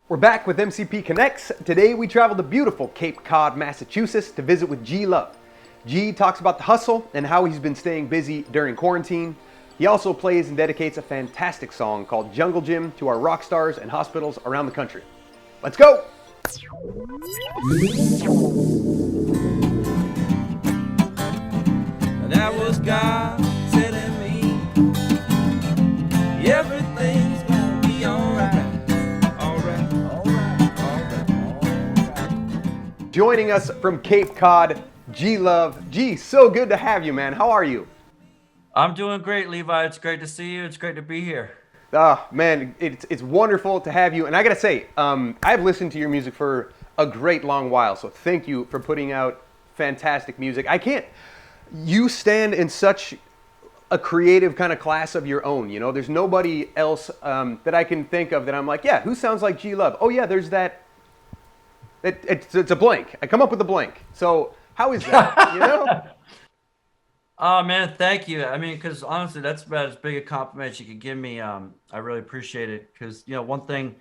We're back with MCP Connects. Today we travel to beautiful Cape Cod, Massachusetts to visit with G.Love. G talks about the hustle and how he's been staying busy during quarantine. He also plays and dedicates a fantastic song called Jungle Gym to our rock stars and hospitals around the country. Let's go! That was God telling me everything's gonna be alright. Joining us from Cape Cod, G.Love. G, so good to have you, man. How are you? I'm doing great, Levi. It's great to see you. It's great to be here. Man, it's wonderful to have you. And I gotta say, I've listened to your music for a great long while, so thank you for putting out fantastic music. You stand in such a creative kind of class of your own, you know? There's nobody else that I can think of that I'm like, yeah, who sounds like G.Love? Oh yeah, there's that. It's a blank. I come up with a blank. So how is that, you know? Oh, man, thank you. I mean, because honestly, that's about as big a compliment as you could give me. I really appreciate it because, you know, one thing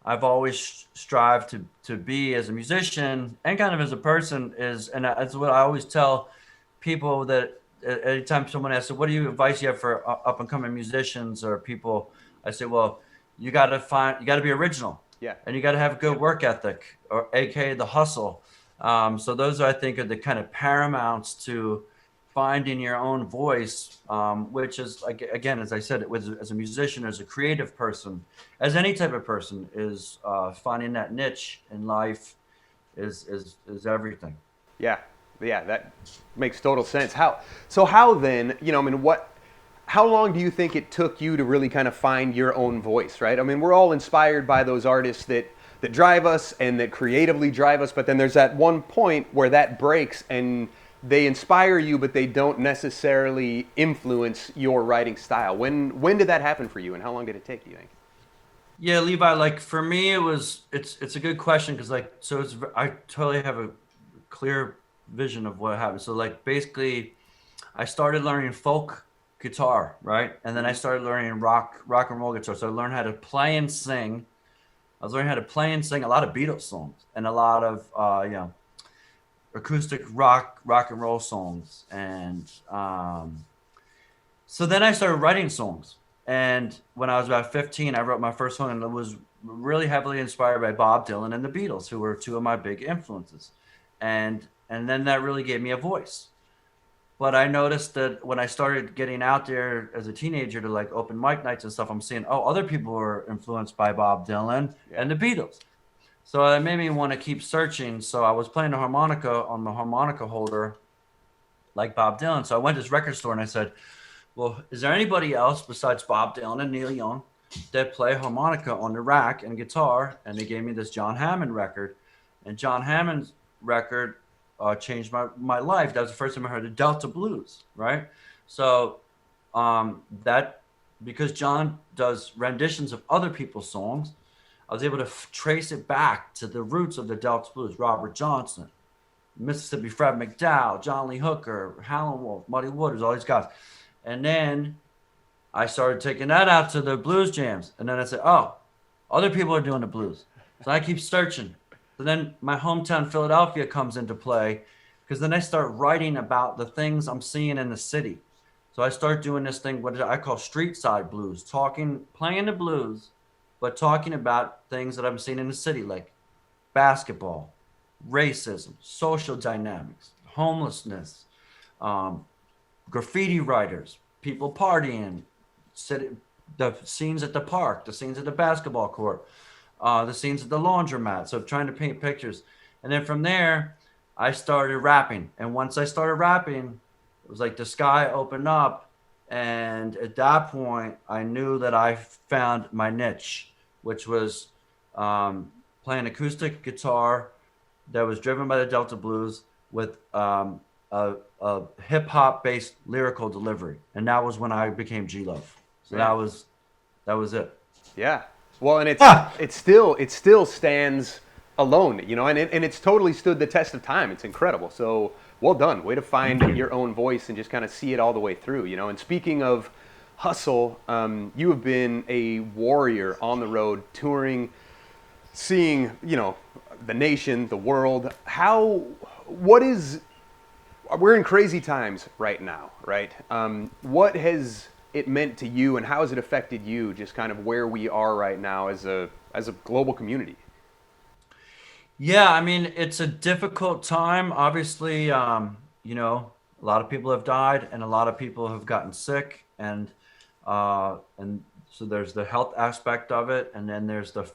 I've always strived to be as a musician and kind of as a person is, and that's what I always tell people that anytime someone asks, what do you advice you have for up and coming musicians or people? I say, well, you got to be original. Yeah. And you got to have a good work ethic, or AKA the hustle. So those, I think, are the kind of paramounts to finding your own voice, which is, again, as I said, as a musician, as a creative person, as any type of person, is finding that niche in life is everything. Yeah, that makes total sense. How then, you know, I mean, how long do you think it took you to really kind of find your own voice, right? I mean, we're all inspired by those artists that drive us and that creatively drive us, but then there's that one point where that breaks and they inspire you, but they don't necessarily influence your writing style. When did that happen for you, and how long did it take, do you think? Yeah, Levi, like for me, it's a good question because I totally have a clear vision of what happened. So like basically, I started learning folk guitar, right? And then I started learning rock and roll guitar. So I learned how to play and sing. I was learning how to play and sing a lot of Beatles songs and a lot of acoustic rock and roll songs. And so then I started writing songs. And when I was about 15, I wrote my first song, and it was really heavily inspired by Bob Dylan and the Beatles, who were two of my big influences. And then that really gave me a voice. But I noticed that when I started getting out there as a teenager to like open mic nights and stuff, I'm seeing, other people were influenced by Bob Dylan and the Beatles. So it made me want to keep searching. So I was playing the harmonica on the harmonica holder like Bob Dylan. So I went to this record store and I said, well, is there anybody else besides Bob Dylan and Neil Young that play harmonica on the rack and guitar? And they gave me this John Hammond record. And John Hammond's record changed my life. That was the first time I heard the Delta Blues, right? So that, because John does renditions of other people's songs, I was able to trace it back to the roots of the Delta Blues. Robert Johnson, Mississippi Fred McDowell, John Lee Hooker, Howlin' Wolf, Muddy Waters, all these guys. And then I started taking that out to the blues jams. And then I said, other people are doing the blues. So I keep searching. So then my hometown, Philadelphia, comes into play because then I start writing about the things I'm seeing in the city. So I start doing this thing, what I call street side blues, playing the blues, but talking about things that I'm seeing in the city, like basketball, racism, social dynamics, homelessness, graffiti writers, people partying, the scenes at the park, the scenes at the basketball court, the scenes at the laundromat. So trying to paint pictures. And then from there, I started rapping. And once I started rapping, it was like the sky opened up. And at that point, I knew that I found my niche, which was playing acoustic guitar that was driven by the Delta Blues with a hip-hop based lyrical delivery. And that was when I became G.Love. So that was it. Yeah. Well, and it still stands alone, you know, and it's totally stood the test of time. It's incredible. So well done. Way to find your own voice and just kind of see it all the way through, you know. And speaking of hustle, you have been a warrior on the road, touring seeing, the nation, the world, we're in crazy times right now, right? What has it meant to you, and how has it affected you, just kind of where we are right now as a global community? Yeah, I mean, it's a difficult time. Obviously, a lot of people have died and a lot of people have gotten sick, and so there's the health aspect of it, and then there's the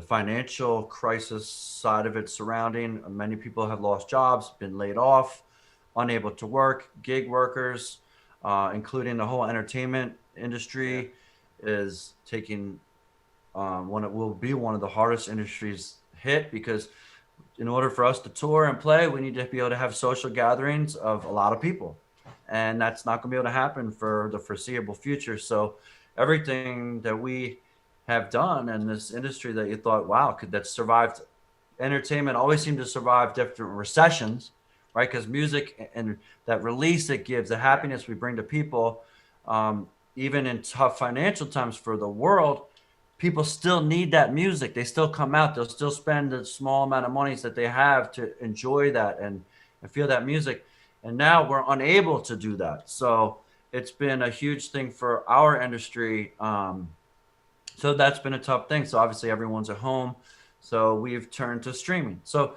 financial crisis side of it surrounding. Many people have lost jobs, been laid off, unable to work. Gig workers, including the whole entertainment industry, is taking it will be one of the hardest industries hit, because in order for us to tour and play, we need to be able to have social gatherings of a lot of people, and that's not going to be able to happen for the foreseeable future. So everything that we have done in this industry that you thought, wow, could that survive? Entertainment always seemed to survive different recessions, right? Because music and that release it gives, the happiness we bring to people, even in tough financial times for the world, people still need that music. They still come out. They'll still spend the small amount of monies that they have to enjoy that and feel that music. And now we're unable to do that. So it's been a huge thing for our industry. So that's been a tough thing. So obviously everyone's at home. So we've turned to streaming. So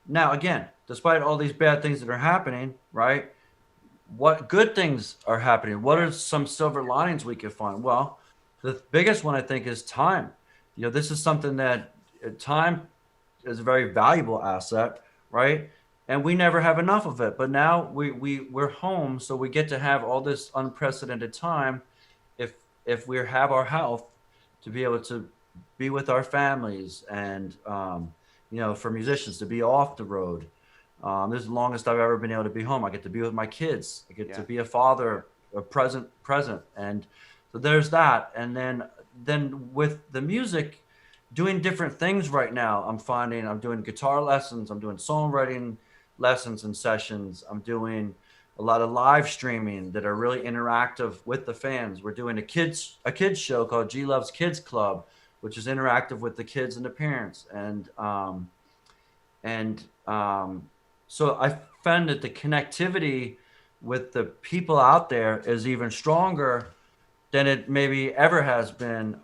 now, again, despite all these bad things that are happening, right? What good things are happening? What are some silver linings we could find? Well, the biggest one, I think, is time. This is something that time is a very valuable asset, right? And we never have enough of it. But now we're home, so we get to have all this unprecedented time if we have our health to be able to be with our families, and for musicians to be off the road. This is the longest I've ever been able to be home. I get to be with my kids. I get to be a father, a present, and so there's that. And then with the music, doing different things right now. I'm finding I'm doing guitar lessons. I'm doing songwriting lessons and sessions. I'm doing a lot of live streaming that are really interactive with the fans. We're doing a kids show called G.Love's Kids Club, which is interactive with the kids and the parents. So I found that the connectivity with the people out there is even stronger than it maybe ever has been.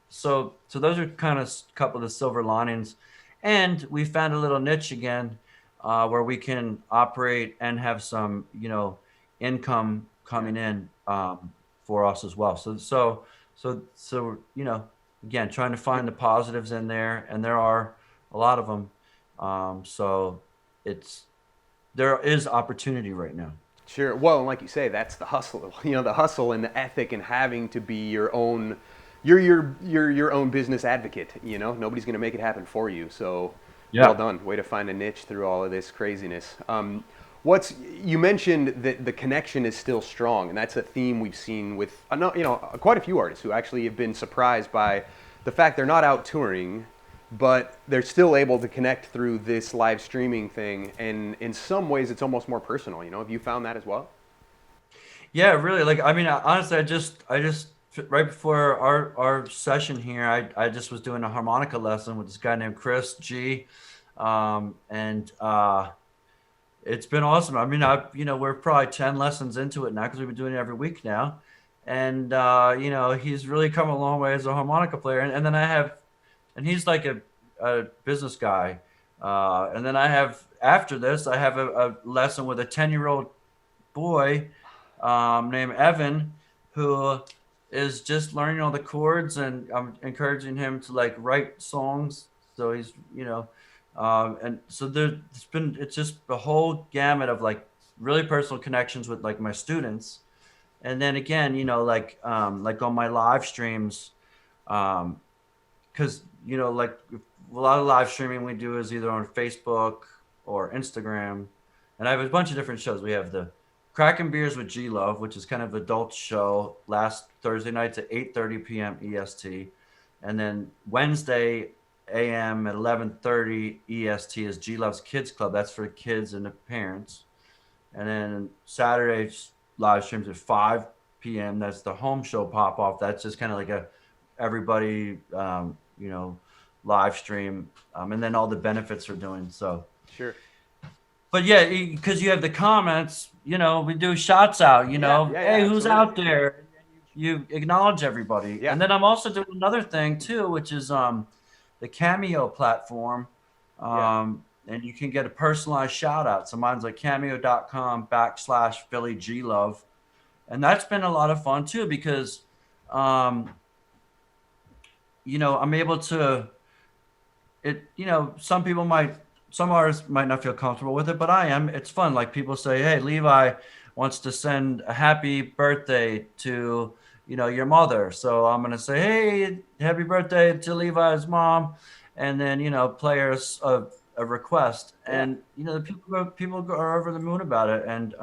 So those are kind of a couple of the silver linings. And we found a little niche again, where we can operate and have some, income coming in for us as well. So again, trying to find the positives in there, and there are a lot of them. So there is opportunity right now. Sure. Well, and like you say, that's the hustle. The hustle and the ethic, and having to be your own business advocate. Nobody's going to make it happen for you. So, well done. Way to find a niche through all of this craziness. You mentioned that the connection is still strong, and that's a theme we've seen with quite a few artists who actually have been surprised by the fact they're not out touring, but they're still able to connect through this live streaming thing. And in some ways, it's almost more personal. Have you found that as well? Yeah, really. Honestly, I just right before our session here, I just was doing a harmonica lesson with this guy named Chris G. It's been awesome. We're probably 10 lessons into it now, because we've been doing it every week now. And, he's really come a long way as a harmonica player. And then he's like a business guy. And then after this, I have a lesson with a 10-year-old boy named Evan, who is just learning all the chords, and I'm encouraging him to write songs. So he's, and so it's just a whole gamut of really personal connections with my students. And then again, on my live streams, because a lot of live streaming we do is either on Facebook or Instagram, and I have a bunch of different shows. We have the Cracking Beers with G.Love, which is kind of adult show, last Thursday nights at 8:30 p.m. EST, and then Wednesday a.m. at 11:30 EST is G.Love's Kids Club. That's for kids and the parents. And then Saturday's live streams at 5 p.m. That's the home show pop off. That's just kind of like everybody, live stream, and then all the benefits are doing so. Sure. But yeah, because you have the comments, you know, we do shouts out, you know, hey, who's out there? You acknowledge everybody. Yeah. And then I'm also doing another thing too, which is the Cameo platform. And you can get a personalized shout out. So mine's like cameo.com/Philly G.Love. And that's been a lot of fun too, because, you know, I'm able to, you know, some artists might not feel comfortable with it, but I am. It's fun. Like people say, hey, Levi wants to send a happy birthday to, you know, your mother. So I'm going to say, hey, happy birthday to Levi's mom. And then, you know, play us a request. And, you know, people are over the moon about it. And,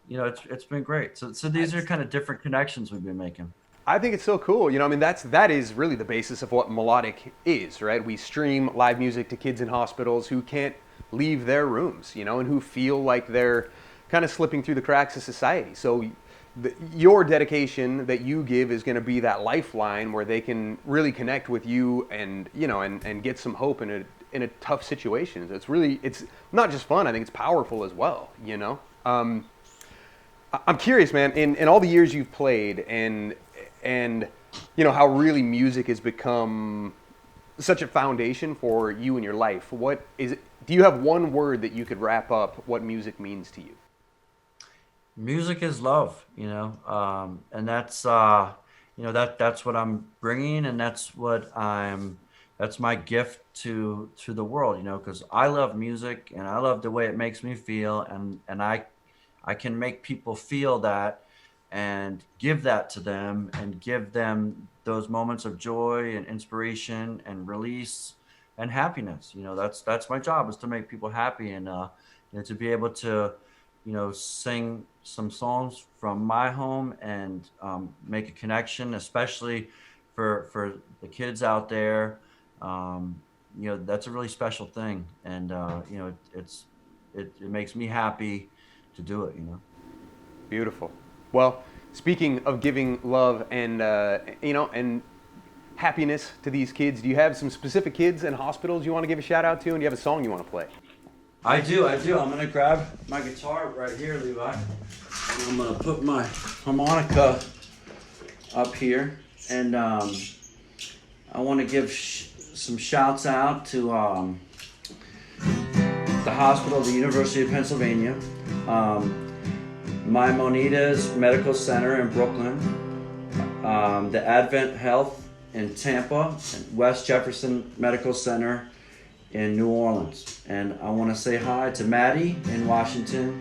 you know, it's been great. So these are kind of different connections we've been making. I think it's so cool. You know, I mean, that is really the basis of what Melodic is, right? We stream live music to kids in hospitals who can't leave their rooms, you know, and who feel like they're kind of slipping through the cracks of society. So your dedication that you give is going to be that lifeline where they can really connect with you and, you know, and get some hope in a tough situation. It's not just fun. I think it's powerful as well, you know? I'm curious, man, in all the years you've played and you know, how really music has become such a foundation for you in your life. What is it? Do you have one word that you could wrap up what music means to you? Music is love, you know, and that's, you know, that's what I'm bringing, and that's my gift to the world, you know, because I love music and I love the way it makes me feel, and I can make people feel that and give that to them and give them those moments of joy and inspiration and release and happiness. You know, that's my job, is to make people happy, and you know, to be able to, you know, sing some songs from my home and make a connection, especially for the kids out there. You know, that's a really special thing, and you know, it makes me happy to do it, you know. Beautiful. Well, speaking of giving love and you know, and happiness to these kids, do you have some specific kids in hospitals you want to give a shout out to, and do you have a song you want to play? I do. I'm gonna grab my guitar right here, Levi, and I'm gonna put my harmonica up here, and I want to give some shouts out to the hospital, the University of Pennsylvania, Maimonides Medical Center in Brooklyn, the AdventHealth in Tampa, and West Jefferson Medical Center in New Orleans. And I want to say hi to Maddie in Washington.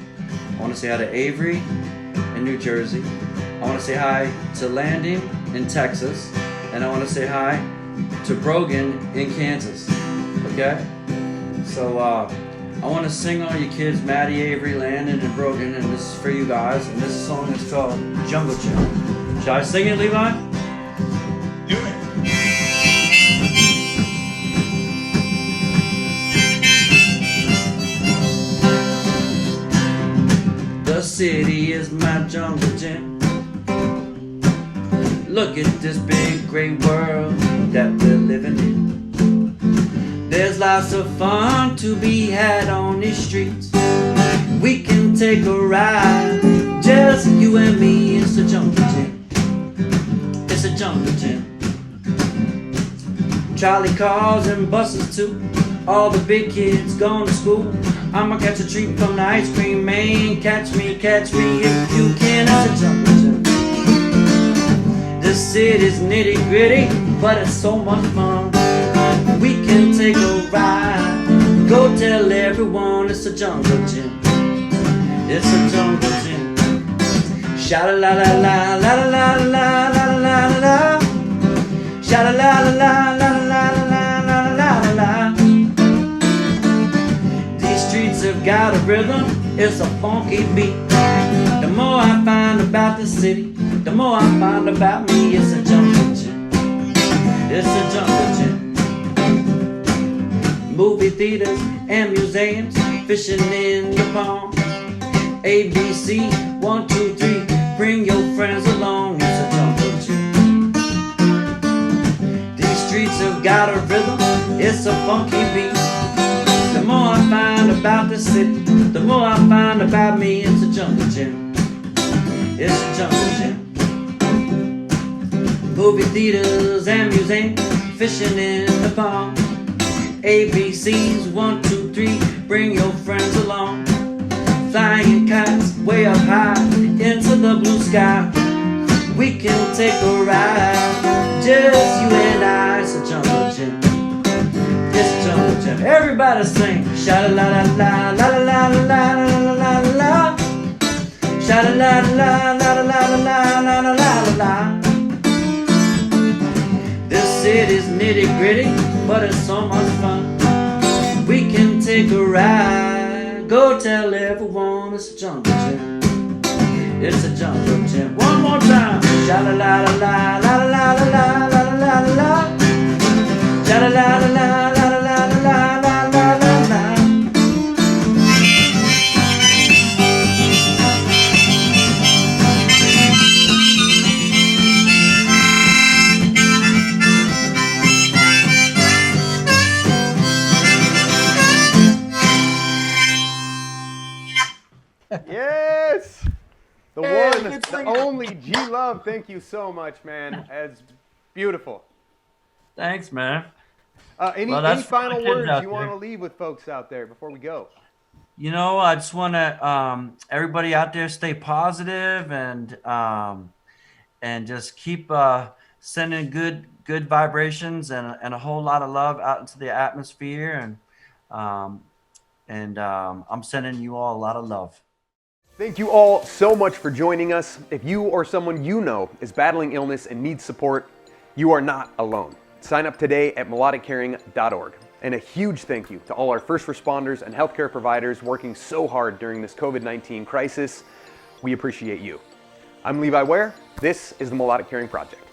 I want to say hi to Avery in New Jersey. I want to say hi to Landry in Texas. And I want to say hi to Brogan in Kansas. Okay? So I want to sing all you kids, Maddie, Avery, Landon, and Brogan, and this is for you guys. And this song is called Jungle Gym. Should I sing it, Levi? Do it. The city is my jungle gym. Look at this big great world that we're living in. There's lots of fun to be had on these streets. We can take a ride, just you and me. It's a jungle gym. It's a jungle gym. Trolley cars and buses too. All the big kids going to school. I'ma catch a treat from the ice cream man. Catch me if you can. It's a jungle gym. This city's nitty gritty, but it's so much fun. We can take a ride. Go tell everyone it's a jungle gym. It's a jungle gym. Sha-la-la-la-la, la-la-la-la-la-la-la-la. Sha-la-la-la-la-la-la-la-la-la. These streets have got a rhythm, it's a funky beat. The more I find about the city, the more I find about me. It's a jungle gym. It's a jungle gym. Movie theaters and museums, fishing in the pond. ABC, 1, 2, 3, bring your friends along. It's a jungle gym. These streets have got a rhythm, it's a funky beat. The more I find about the city, the more I find about me. It's a jungle gym, it's a jungle gym. Movie theaters and museums, fishing in the pond. ABCs, 1, 2, 3, bring your friends along. Flying kites way up high into the blue sky. We can take a ride, just you and I. It's a jungle gym, it's a jungle gym. Everybody sing, sha-la-la-la-la-la-la-la-la-la-la-la. Sha-la-la-la-la-la-la-la-la-la-la. This city's nitty gritty, but it's so much fun. We can take a ride, go tell everyone it's a jungle gym. It's a jungle gym. One more time. Sha-la-la-la-la-la-la-la-la-la-la-la. Sha-la-la-la-la-la-la-la-la-la-la. Yes! The Hey, one, good the singing. only G.Love. Thank you so much, man. It's beautiful. Thanks, man. Any Well, that's for the final kids words out you want to there. leave with folks out there before we go? You know, I just want to everybody out there stay positive and just keep sending good vibrations and a whole lot of love out into the atmosphere I'm sending you all a lot of love. Thank you all so much for joining us. If you or someone you know is battling illness and needs support, you are not alone. Sign up today at melodiccaring.org. And a huge thank you to all our first responders and healthcare providers working so hard during this COVID-19 crisis. We appreciate you. I'm Levi Ware. This is the Melodic Caring Project.